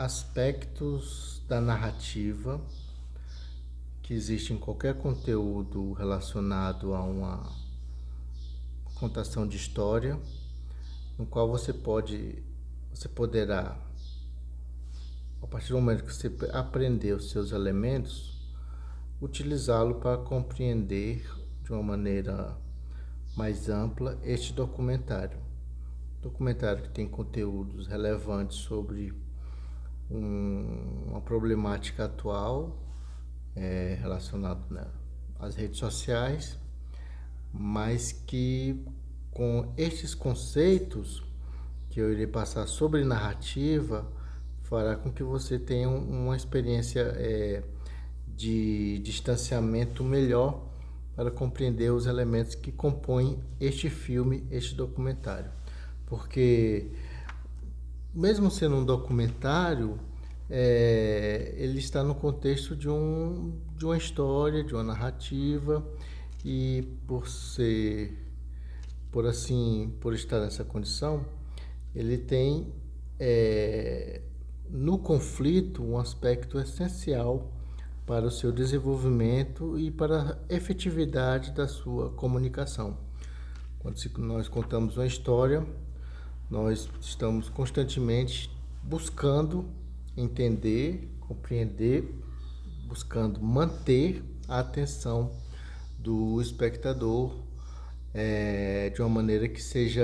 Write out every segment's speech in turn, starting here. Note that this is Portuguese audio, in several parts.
aspectos da narrativa que existem em qualquer conteúdo relacionado a uma contação de história, no qual você poderá, a partir do momento que você aprender os seus elementos, utilizá-lo para compreender de uma maneira mais ampla este documentário. Documentário que tem conteúdos relevantes sobre uma problemática atual relacionada às redes sociais, mas que com estes conceitos que eu irei passar sobre narrativa fará com que você tenha uma experiência de distanciamento melhor para compreender os elementos que compõem este filme, este documentário. Porque mesmo sendo um documentário, ele está no contexto de uma história, de uma narrativa, e por estar nessa condição, ele tem no conflito um aspecto essencial para o seu desenvolvimento e para a efetividade da sua comunicação. Quando nós contamos uma história, nós estamos constantemente buscando entender, compreender, buscando manter a atenção do espectador de uma maneira que seja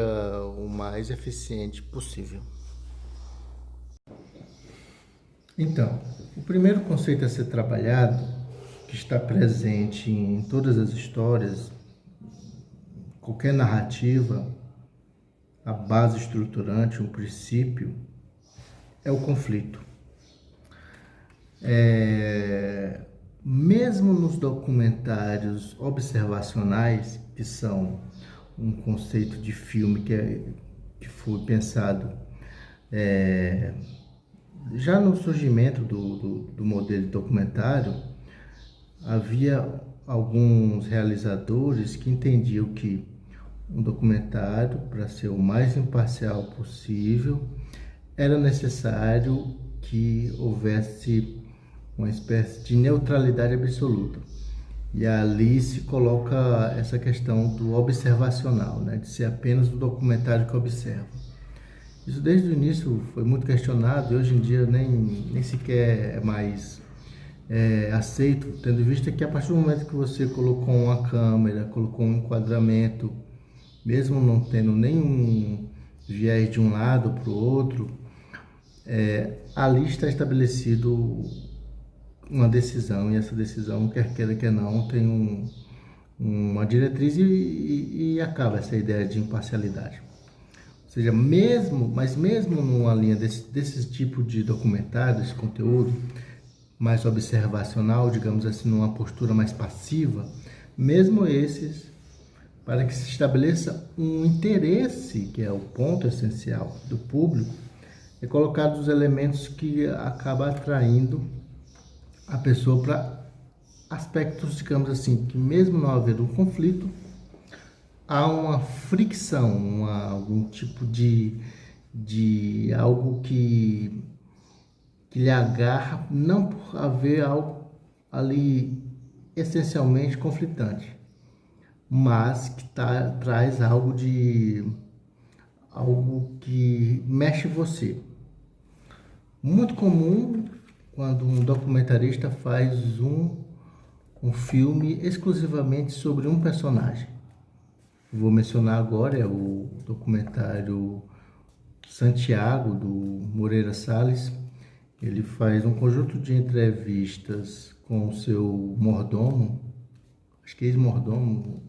o mais eficiente possível. Então, o primeiro conceito a ser trabalhado, que está presente em todas as histórias, qualquer narrativa, a base estruturante, um princípio, é o conflito. Mesmo nos documentários observacionais, que são um conceito de filme que foi pensado já no surgimento do modelo de documentário, havia alguns realizadores que entendiam que um documentário, para ser o mais imparcial possível, era necessário que houvesse uma espécie de neutralidade absoluta. E ali se coloca essa questão do observacional, de ser apenas o documentário que observa. Isso desde o início foi muito questionado e hoje em dia nem sequer é mais aceito, tendo em vista que a partir do momento que você colocou uma câmera, colocou um enquadramento, mesmo não tendo nenhum viés de um lado para o outro, ali está estabelecido uma decisão, e essa decisão, quer queira, quer não, tem uma diretriz e acaba essa ideia de imparcialidade. Ou seja, mesmo numa linha desse tipo de documentário, desse conteúdo mais observacional, digamos assim, numa postura mais passiva, mesmo esses, para que se estabeleça um interesse, que é o ponto essencial do público, é colocados os elementos que acabam atraindo a pessoa para aspectos, digamos assim, que mesmo não havendo um conflito, há uma fricção, algum tipo de algo que lhe agarra, não por haver algo ali essencialmente conflitante, mas que traz algo que mexe você. Muito comum quando um documentarista faz um filme exclusivamente sobre um personagem. Vou mencionar agora o documentário Santiago, do Moreira Salles. Ele faz um conjunto de entrevistas com o seu mordomo, acho que ex-mordomo,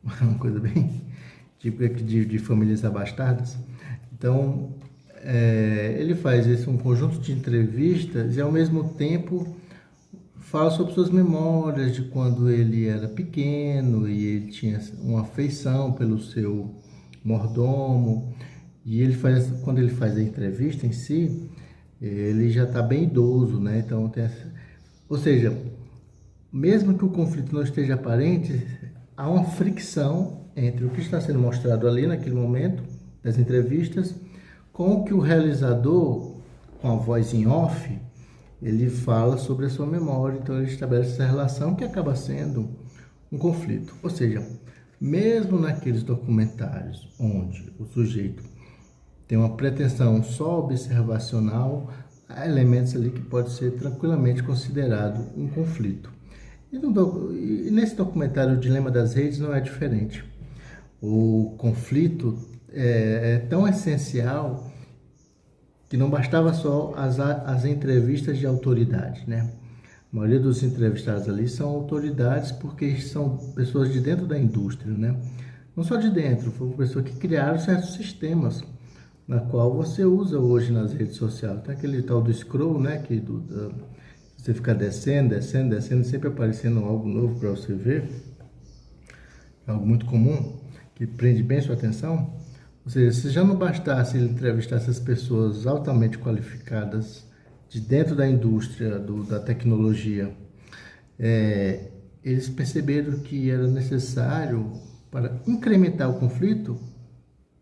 uma coisa bem típica de famílias abastadas. Então, ele faz um conjunto de entrevistas e, ao mesmo tempo, fala sobre suas memórias de quando ele era pequeno e ele tinha uma afeição pelo seu mordomo. E quando ele faz a entrevista em si, ele já está bem idoso, Então, ou seja, mesmo que o conflito não esteja aparente, há uma fricção entre o que está sendo mostrado ali naquele momento das entrevistas com o que o realizador com a voz em off, ele fala sobre a sua memória, então ele estabelece essa relação que acaba sendo um conflito. Ou seja, mesmo naqueles documentários onde o sujeito tem uma pretensão só observacional, há elementos ali que pode ser tranquilamente considerado um conflito. E nesse documentário, O Dilema das Redes não é diferente. O conflito é tão essencial que não bastava só as entrevistas de autoridade, né? A maioria dos entrevistados ali são autoridades porque são pessoas de dentro da indústria, né? Não só de dentro, foram pessoas que criaram certos sistemas na qual você usa hoje nas redes sociais. Tem aquele tal do scroll, né? Você fica descendo, sempre aparecendo algo novo para você ver. É algo muito comum, que prende bem sua atenção. Ou seja, se já não bastasse ele entrevistar essas pessoas altamente qualificadas de dentro da indústria da tecnologia, eles perceberam que era necessário, para incrementar o conflito,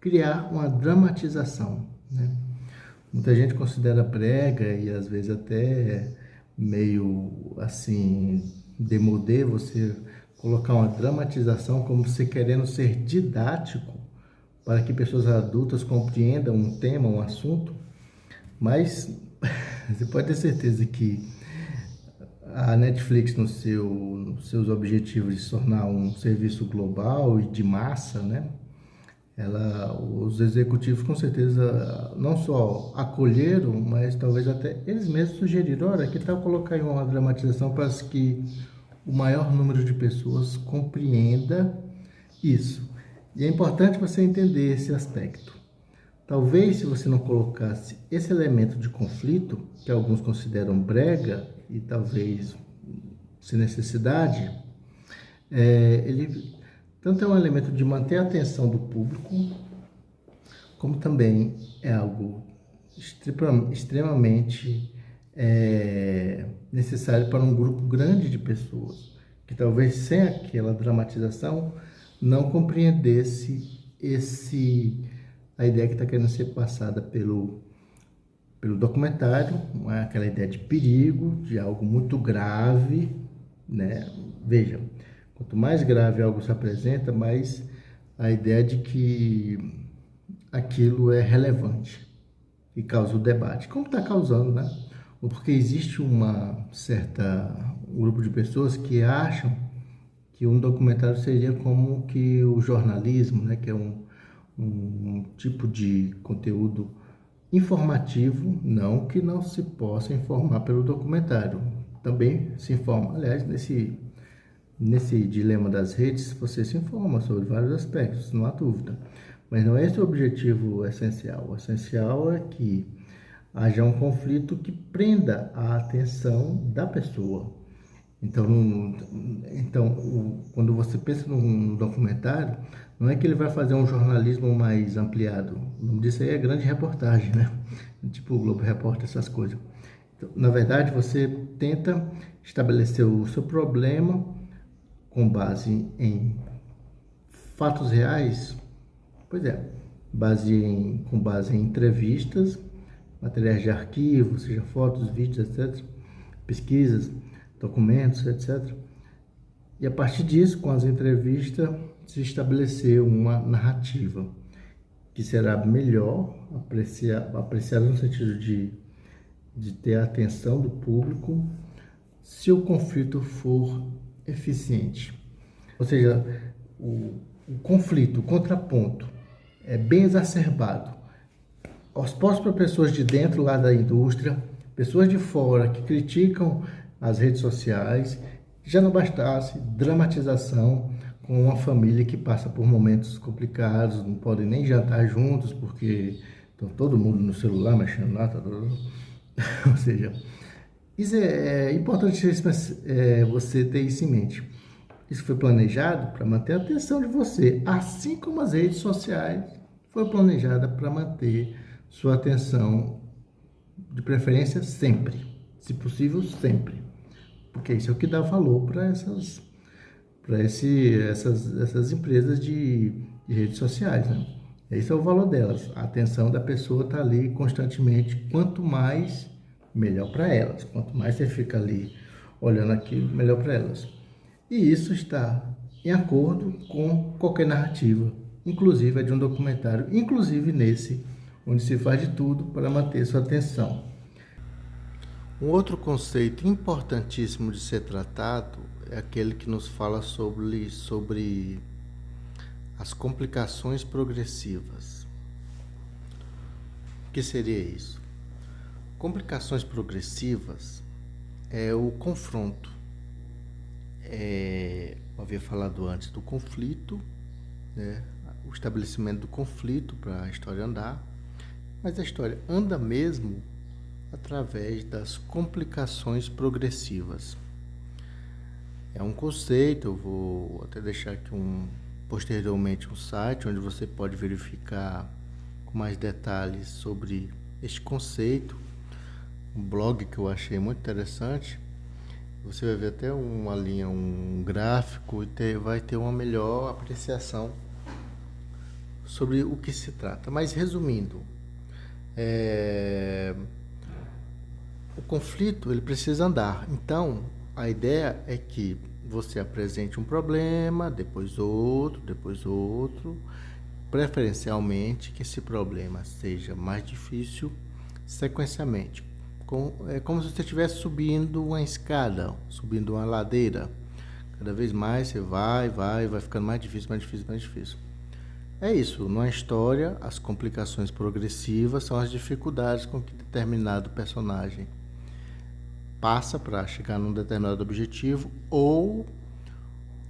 criar uma dramatização, né? Muita gente considera brega e às vezes até meio assim, demodê, você colocar uma dramatização como se querendo ser didático para que pessoas adultas compreendam um tema, um assunto, mas você pode ter certeza que a Netflix, nos seus objetivos de se tornar um serviço global e de massa, né? Os executivos com certeza não só acolheram, mas talvez até eles mesmos sugeriram, olha, que tal colocar em uma dramatização para que o maior número de pessoas compreenda isso. E é importante você entender esse aspecto. Talvez se você não colocasse esse elemento de conflito, que alguns consideram brega e talvez sem necessidade, ele tanto é um elemento de manter a atenção do público, como também é algo extremamente necessário para um grupo grande de pessoas, que talvez sem aquela dramatização não compreendesse a ideia que está querendo ser passada pelo documentário, aquela ideia de perigo, de algo muito grave, né? Veja, quanto mais grave algo se apresenta, mais a ideia de que aquilo é relevante e causa o debate, como está causando, né? Ou porque existe um grupo de pessoas que acham que um documentário seria como que o jornalismo, né? Que é um tipo de conteúdo informativo, não que não se possa informar pelo documentário, também se informa. Aliás, nesse dilema das redes, você se informa sobre vários aspectos, não há dúvida. Mas não é esse o objetivo essencial. O essencial é que haja um conflito que prenda a atenção da pessoa. Então, quando você pensa num documentário, não é que ele vai fazer um jornalismo mais ampliado. O nome disso aí é grande reportagem, né? Tipo o Globo Repórter, essas coisas. Então, na verdade, você tenta estabelecer o seu problema com base em fatos reais. Pois é, com base em entrevistas, materiais de arquivo, seja fotos, vídeos, etc., pesquisas, documentos, etc. E a partir disso, com as entrevistas, se estabelecer uma narrativa que será melhor apreciada no sentido de ter a atenção do público se o conflito for eficiente. Ou seja, o conflito, o contraponto é bem exacerbado. Exposto para pessoas de dentro lá da indústria, pessoas de fora que criticam as redes sociais, já não bastasse dramatização com uma família que passa por momentos complicados, não podem nem jantar juntos porque estão todo mundo no celular mexendo lá, ou seja, isso é importante você ter isso em mente. Isso foi planejado para manter a atenção de você, assim como as redes sociais foi planejada para manter sua atenção, de preferência sempre, se possível sempre, porque isso é o que dá valor para essas empresas de redes sociais, né? Esse é o valor delas. A atenção da pessoa está ali constantemente. Quanto mais, melhor para elas. Quanto mais você fica ali olhando aquilo, melhor para elas. E isso está em acordo com qualquer narrativa, inclusive a de um documentário, inclusive nesse, onde se faz de tudo para manter sua atenção. Um outro conceito importantíssimo de ser tratado é aquele que nos fala sobre as complicações progressivas. O que seria isso? Complicações progressivas é o confronto. Eu havia falado antes do conflito, né? O estabelecimento do conflito para a história andar, mas a história anda mesmo através das complicações progressivas. É um conceito, eu vou até deixar aqui posteriormente um site onde você pode verificar com mais detalhes sobre este conceito, um blog que eu achei muito interessante. Você vai ver até uma linha, um gráfico e vai ter uma melhor apreciação sobre o que se trata. Mas resumindo, o conflito ele precisa andar. Então, a ideia é que você apresente um problema, depois outro, preferencialmente que esse problema seja mais difícil sequencialmente. É como se você estivesse subindo uma escada, subindo uma ladeira. Cada vez mais você vai ficando mais difícil. É isso, numa história, as complicações progressivas são as dificuldades com que determinado personagem passa para chegar num determinado objetivo ou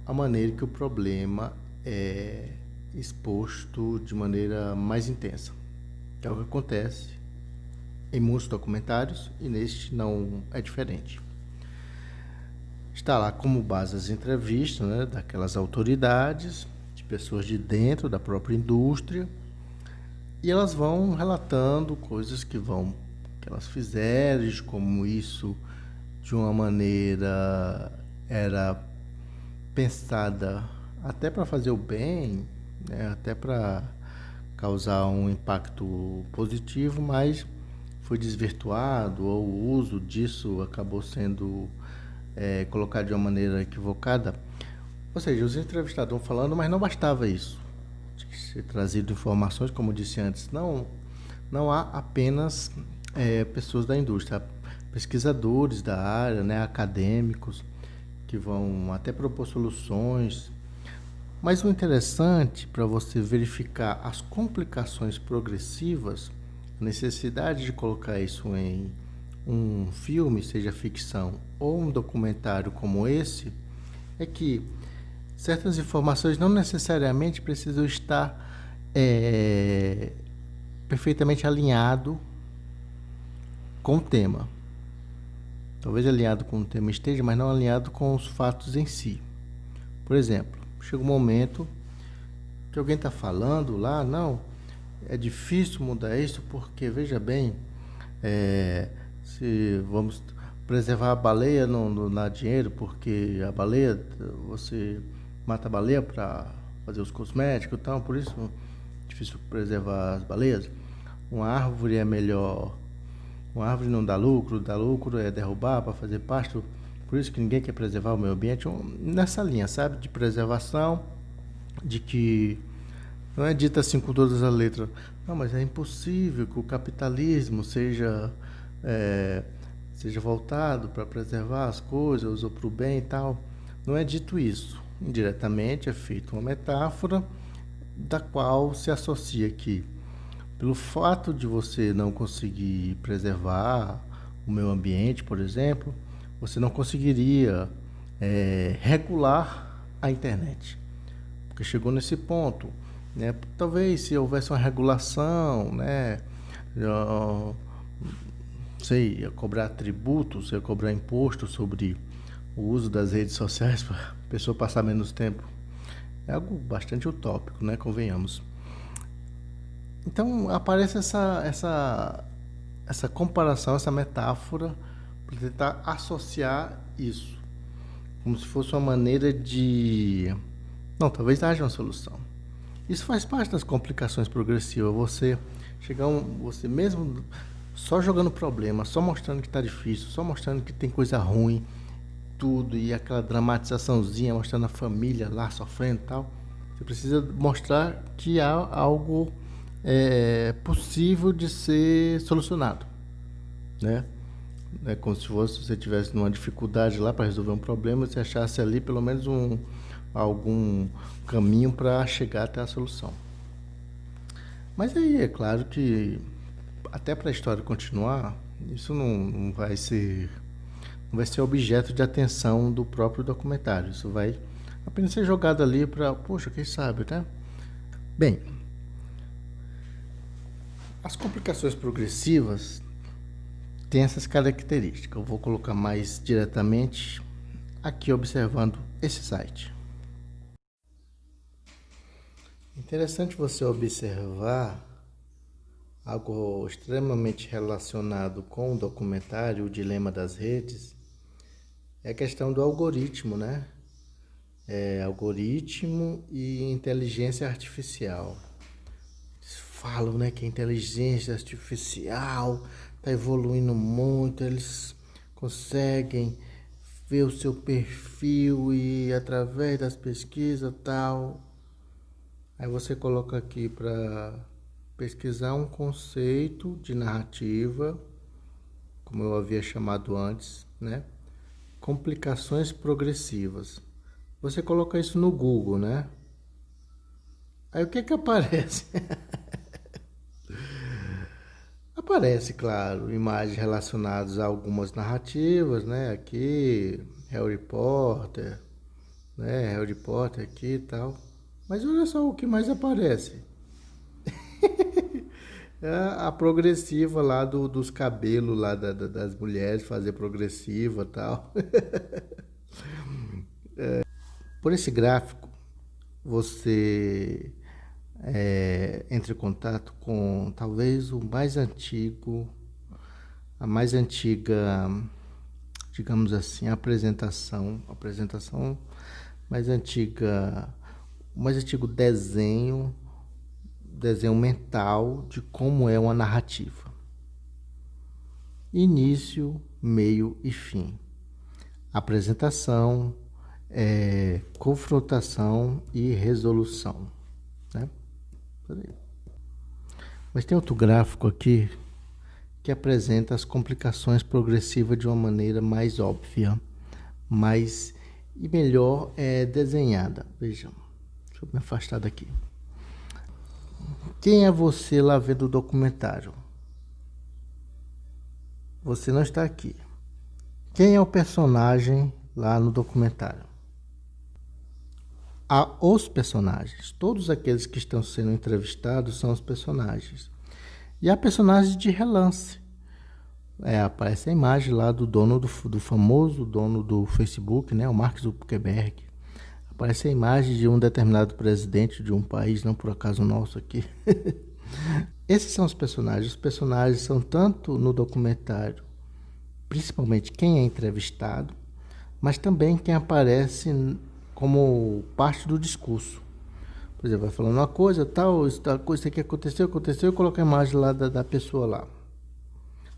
a maneira que o problema é exposto de maneira mais intensa. É o que acontece em muitos documentários e neste não é diferente. Está lá como base as entrevistas, né, daquelas autoridades, de pessoas de dentro da própria indústria, e elas vão relatando coisas que elas fizeram, de como isso de uma maneira era pensada até para fazer o bem, né, até para causar um impacto positivo, mas foi desvirtuado ou o uso disso acabou sendo colocado de uma maneira equivocada. Ou seja, os entrevistados estão falando, mas não bastava isso. Tinha que ser trazido informações, como eu disse antes, não há apenas pessoas da indústria, pesquisadores da área, né, acadêmicos, que vão até propor soluções. Mas o interessante para você verificar as complicações progressivas, a necessidade de colocar isso em um filme, seja ficção ou um documentário como esse, é que certas informações não necessariamente precisam estar perfeitamente alinhado com o tema. Talvez alinhado com o tema esteja, mas não alinhado com os fatos em si. Por exemplo, chega um momento que alguém está falando lá, não, é difícil mudar isso porque, veja bem, se vamos preservar a baleia não dá dinheiro, porque a baleia, você mata a baleia para fazer os cosméticos e tal, por isso é difícil preservar as baleias. Uma árvore é melhor, uma árvore não dá lucro é derrubar para fazer pasto, por isso que ninguém quer preservar o meio ambiente. Nessa linha, sabe, de preservação, de que não é dito assim com todas as letras, não, mas é impossível que o capitalismo seja voltado para preservar as coisas ou para o bem e tal. Não é dito isso. Indiretamente é feita uma metáfora da qual se associa que, pelo fato de você não conseguir preservar o meio ambiente, por exemplo, você não conseguiria regular a internet. Porque chegou nesse ponto, né? Talvez se houvesse uma regulação, né? Ia cobrar tributos, ia cobrar imposto sobre o uso das redes sociais para a pessoa passar menos tempo. É algo bastante utópico, né? Convenhamos. Então aparece essa comparação, essa metáfora para tentar associar isso, como se fosse uma maneira de... Não, talvez haja uma solução. Isso faz parte das complicações progressivas. Você mesmo só jogando problema, só mostrando que está difícil, só mostrando que tem coisa ruim, tudo, e aquela dramatizaçãozinha mostrando a família lá sofrendo e tal. Você precisa mostrar que há algo possível de ser solucionado, né? É como se você tivesse numa dificuldade lá para resolver um problema, você achasse ali pelo menos algum caminho para chegar até a solução. Mas aí é claro que até para a história continuar, isso não vai ser objeto de atenção do próprio documentário. Isso vai apenas ser jogado ali para, poxa, quem sabe, né? Bem, as complicações progressivas têm essas características. Eu vou colocar mais diretamente aqui observando esse site. Interessante você observar algo extremamente relacionado com o documentário O Dilema das Redes, é a questão do algoritmo, né? Algoritmo e inteligência artificial. Eles falam, né, que a inteligência artificial está evoluindo muito, eles conseguem ver o seu perfil e através das pesquisas tal. Aí você coloca aqui para pesquisar um conceito de narrativa, como eu havia chamado antes, né? Complicações progressivas. Você coloca isso no Google, né? Aí o que aparece? Aparece, claro, imagens relacionadas a algumas narrativas, né? Aqui, Harry Potter, né? Harry Potter aqui e tal. Mas olha só o que mais aparece. A progressiva lá dos cabelos lá das mulheres, fazer progressiva e tal. Por esse gráfico, você entra em contato com talvez a mais antiga, digamos assim, apresentação mais antiga, o mais antigo desenho mental de como é uma narrativa. Início, meio e fim. Apresentação, confrontação e resolução, né? Mas tem outro gráfico aqui que apresenta as complicações progressivas de uma maneira mais óbvia, mais e melhor desenhada. Vejam, deixa eu me afastar daqui. Quem é você lá vendo o documentário? Você não está aqui. Quem é o personagem lá no documentário? Os personagens. Todos aqueles que estão sendo entrevistados são os personagens. E há personagens de relance. Aparece a imagem lá do dono do famoso dono do Facebook, né, o Mark Zuckerberg. Aparece a imagem de um determinado presidente de um país, não por acaso o nosso aqui. Esses são os personagens. Os personagens são tanto no documentário, principalmente quem é entrevistado, mas também quem aparece como parte do discurso. Por exemplo, vai falando uma coisa, tal, isso aqui aconteceu, e coloca a imagem lá da pessoa lá.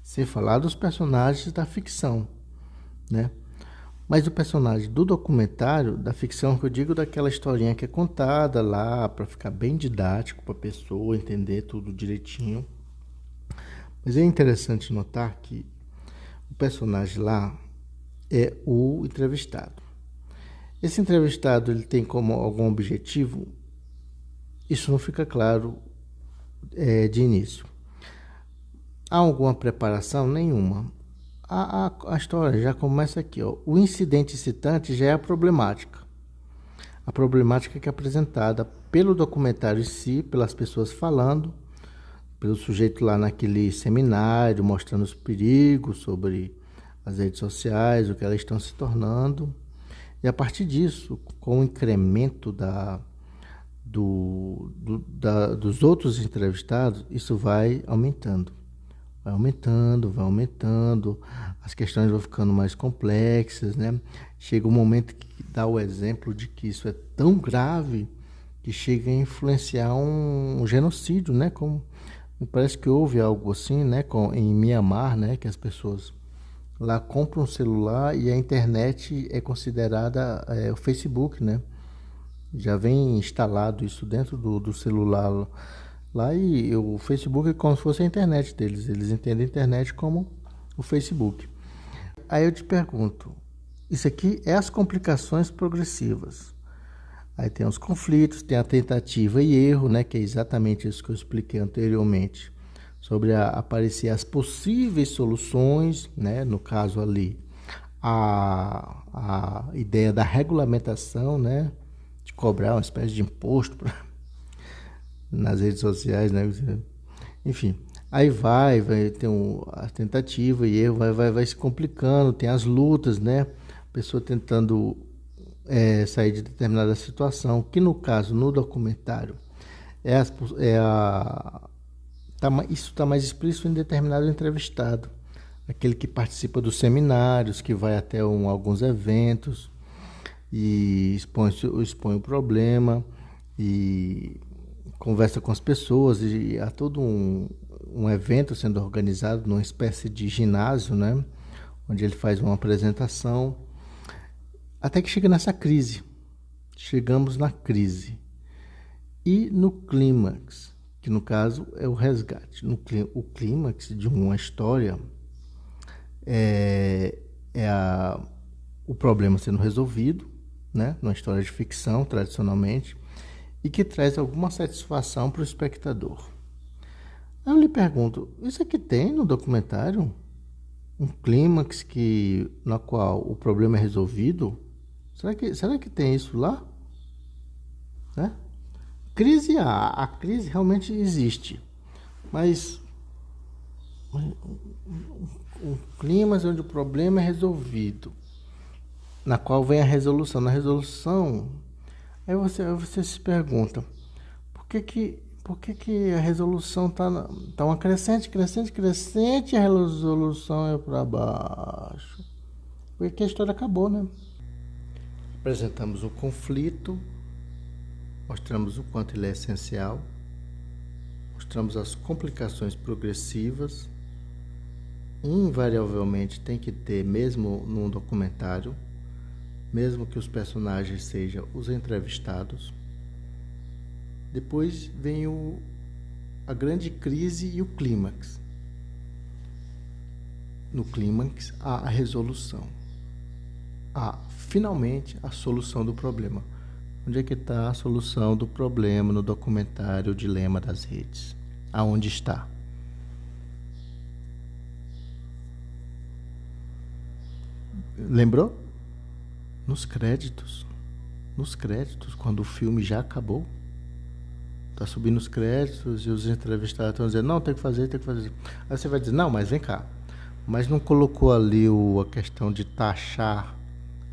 Sem falar dos personagens da ficção, né? Mas o personagem do documentário, da ficção que eu digo, daquela historinha que é contada lá, para ficar bem didático, para a pessoa entender tudo direitinho. Mas é interessante notar que o personagem lá é o entrevistado. Esse entrevistado, ele tem como algum objetivo? Isso não fica claro de início. Há alguma preparação? Nenhuma. A história já começa aqui, ó. O incidente citante já é a problemática. A problemática que é apresentada pelo documentário em si, pelas pessoas falando, pelo sujeito lá naquele seminário, mostrando os perigos sobre as redes sociais, o que elas estão se tornando. E a partir disso, com o incremento dos outros entrevistados, isso vai aumentando. Vai aumentando, as questões vão ficando mais complexas, né? Chega um momento que dá o exemplo de que isso é tão grave que chega a influenciar um genocídio, né? Como me parece que houve algo assim, né? Em Mianmar, né? Que as pessoas lá compram um celular e a internet é considerada o Facebook, né? Já vem instalado isso dentro do celular lá e o Facebook é como se fosse a internet deles. Eles entendem a internet como o Facebook. Aí eu te pergunto, isso aqui é as complicações progressivas. Aí tem os conflitos, tem a tentativa e erro, né, que é exatamente isso que eu expliquei anteriormente, sobre aparecer as possíveis soluções, né, no caso ali, a ideia da regulamentação, né, de cobrar uma espécie de imposto nas redes sociais, né, enfim. Aí vai ter a tentativa e erro, vai se complicando, tem as lutas, né, a pessoa tentando sair de determinada situação, que no caso, no documentário, isso está mais explícito em determinado entrevistado, aquele que participa dos seminários, que vai até alguns eventos e expõe o problema e conversa com as pessoas, e há todo um evento sendo organizado numa espécie de ginásio, né, onde ele faz uma apresentação. Até que chega nessa crise. Chegamos na crise. E no clímax, que no caso é o resgate. O clímax de uma história é o problema sendo resolvido, né? Numa história de ficção, tradicionalmente, e que traz alguma satisfação para o espectador. Eu lhe pergunto, isso aqui tem no documentário? Um clímax na qual o problema é resolvido? Será que tem isso lá? Né? Crise, a crise realmente existe, mas um clima onde o problema é resolvido, na qual vem a resolução. Na resolução, aí você se pergunta, por que a resolução tá uma crescente, e a resolução é para baixo? Porque a história acabou, né? Apresentamos o conflito, mostramos o quanto ele é essencial, mostramos as complicações progressivas. Invariavelmente tem que ter, mesmo num documentário, mesmo que os personagens sejam os entrevistados. Depois vem a grande crise e o clímax. No clímax há a resolução. Há finalmente a solução do problema. Onde é que está a solução do problema no documentário O Dilema das Redes? Aonde está? Lembrou? Nos créditos. Nos créditos, quando o filme já acabou. Está subindo os créditos e os entrevistados estão dizendo, não, tem que fazer. Aí você vai dizer, não, mas vem cá. Mas não colocou ali a questão de taxar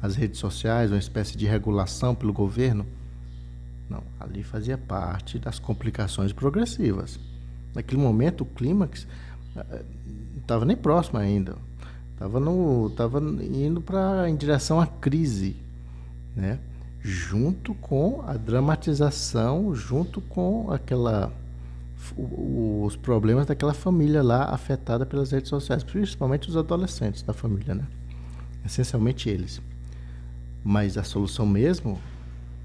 as redes sociais, uma espécie de regulação pelo governo? Não, ali fazia parte das complicações progressivas. Naquele momento, o clímax não estava nem próximo ainda. Estava indo em direção à crise, né? Junto com a dramatização, junto com os problemas daquela família lá afetada pelas redes sociais, principalmente os adolescentes da família, né? Essencialmente eles. Mas a solução mesmo,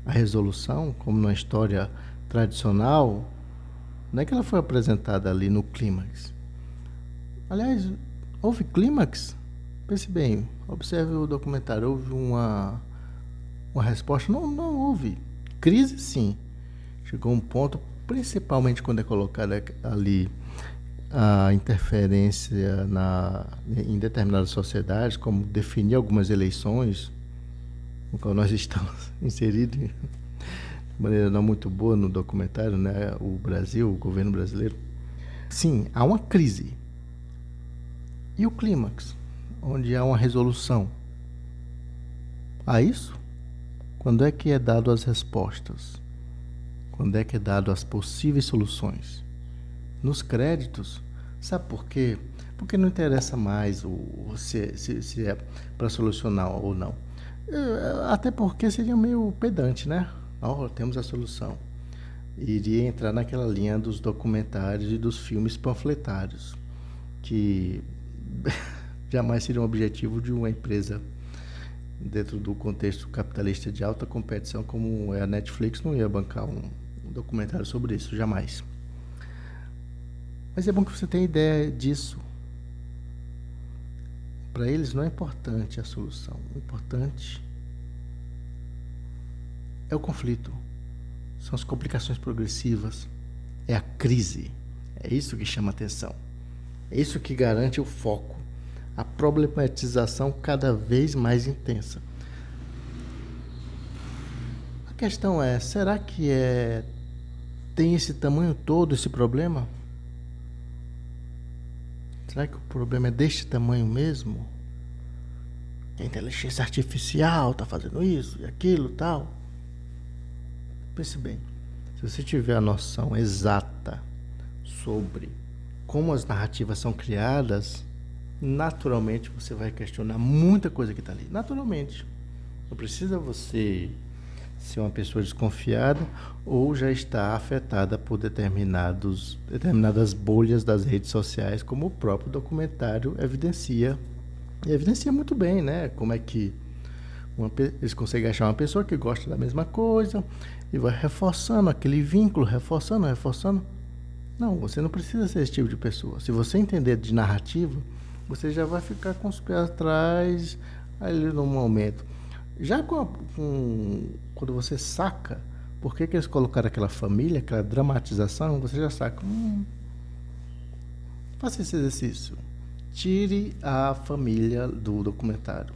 a resolução, como na história tradicional, não é que ela foi apresentada ali no clímax. Aliás, houve clímax? Pense bem, observe o documentário, houve uma resposta? Não houve. Crise, sim. Chegou um ponto, principalmente quando é colocada ali a interferência em determinadas sociedades, como definir algumas eleições, no qual nós estamos inseridos de maneira não muito boa no documentário, né? O Brasil, o governo brasileiro. Sim, há uma crise. E o clímax, onde há uma resolução. Há isso? Quando é que é dado as respostas? Quando é que é dado as possíveis soluções? Nos créditos. Sabe por quê? Porque não interessa mais se é para solucionar ou não. Até porque seria meio pedante, né? Temos a solução. iria entrar naquela linha dos documentários e dos filmes panfletários, que jamais seria um objetivo de uma empresa dentro do contexto capitalista de alta competição como é a Netflix. Não ia bancar um documentário sobre isso, jamais. Mas é bom que você tenha ideia disso. Para eles não é importante a solução, o importante é o conflito, são as complicações progressivas, é a crise, é isso que chama atenção, é isso que garante o foco, a problematização cada vez mais intensa. A questão é, será que tem esse tamanho todo esse problema? Será que o problema é deste tamanho mesmo? A inteligência artificial está fazendo isso e aquilo e tal? Pense bem, se você tiver a noção exata sobre como as narrativas são criadas, naturalmente você vai questionar muita coisa que está ali. Naturalmente. Não precisa você ser uma pessoa desconfiada ou já está afetada por determinadas bolhas das redes sociais, como o próprio documentário evidencia. E evidencia muito bem, né? Como é que eles conseguem achar uma pessoa que gosta da mesma coisa e vai reforçando aquele vínculo, reforçando. Não, você não precisa ser esse tipo de pessoa. Se você entender de narrativa, você já vai ficar com os pés atrás ali no momento. Já quando você saca por que eles colocaram aquela família, aquela dramatização, você já saca. Faça esse exercício. Tire a família do documentário.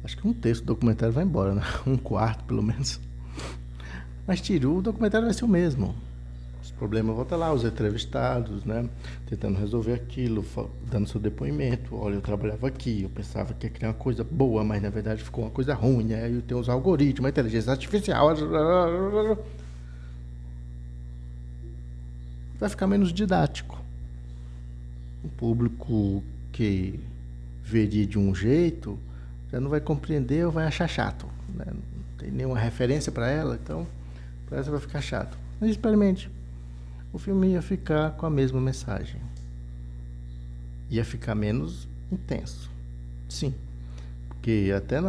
Acho que um terço do documentário vai embora, né? Um quarto, pelo menos. Mas tire, o documentário vai ser o mesmo. Os problemas voltam lá, os entrevistados, né? Tentando resolver aquilo, dando seu depoimento. Olha, eu trabalhava aqui, eu pensava que ia criar uma coisa boa, mas na verdade ficou uma coisa ruim. Aí tem os algoritmos, a inteligência artificial. Vai ficar menos didático. O público que veria de um jeito já não vai compreender ou vai achar chato, né? Não tem nenhuma referência para ela, então para ela vai ficar chato. Mas experimente. O filme ia ficar com a mesma mensagem. Ia ficar menos intenso. Sim. Porque até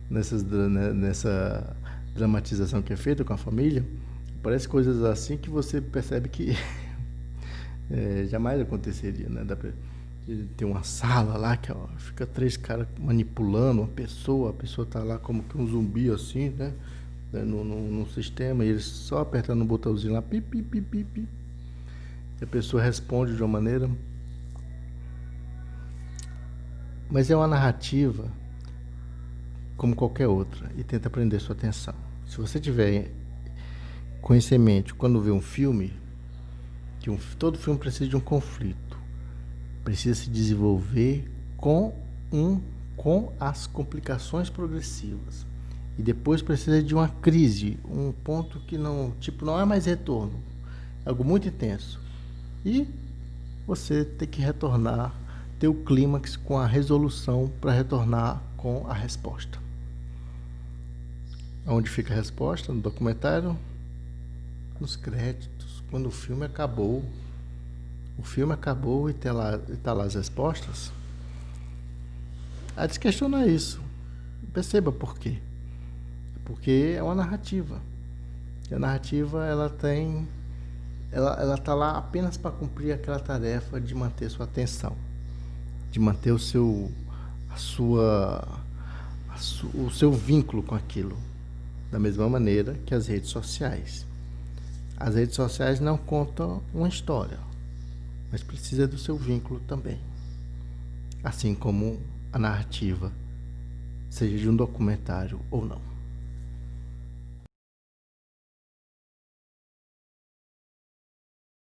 nessa dramatização que é feita com a família, parece coisas assim que você percebe que jamais aconteceria, né? Tem uma sala lá que fica 3 caras manipulando uma pessoa, a pessoa tá lá como que um zumbi assim, né? No sistema, e eles só apertando um botãozinho lá, pi, pi, pi, pi, pi. E a pessoa responde de uma maneira. Mas é uma narrativa como qualquer outra e tenta prender sua atenção. Se você tiver conhecimento quando vê um filme, que todo filme precisa de um conflito, precisa se desenvolver com as complicações progressivas. E depois precisa de uma crise, um ponto que não é mais retorno, é algo muito intenso. E você tem que retornar, ter o clímax com a resolução para retornar com a resposta. Onde fica a resposta? No documentário? Nos créditos, quando o filme acabou. O filme acabou e tá lá as respostas. A desquestiona isso. Perceba por quê. Porque é uma narrativa. E a narrativa ela tá lá apenas para cumprir aquela tarefa de manter sua atenção, de manter o seu vínculo com aquilo, da mesma maneira que as redes sociais. As redes sociais não contam uma história, mas precisa do seu vínculo também, assim como a narrativa, seja de um documentário ou não.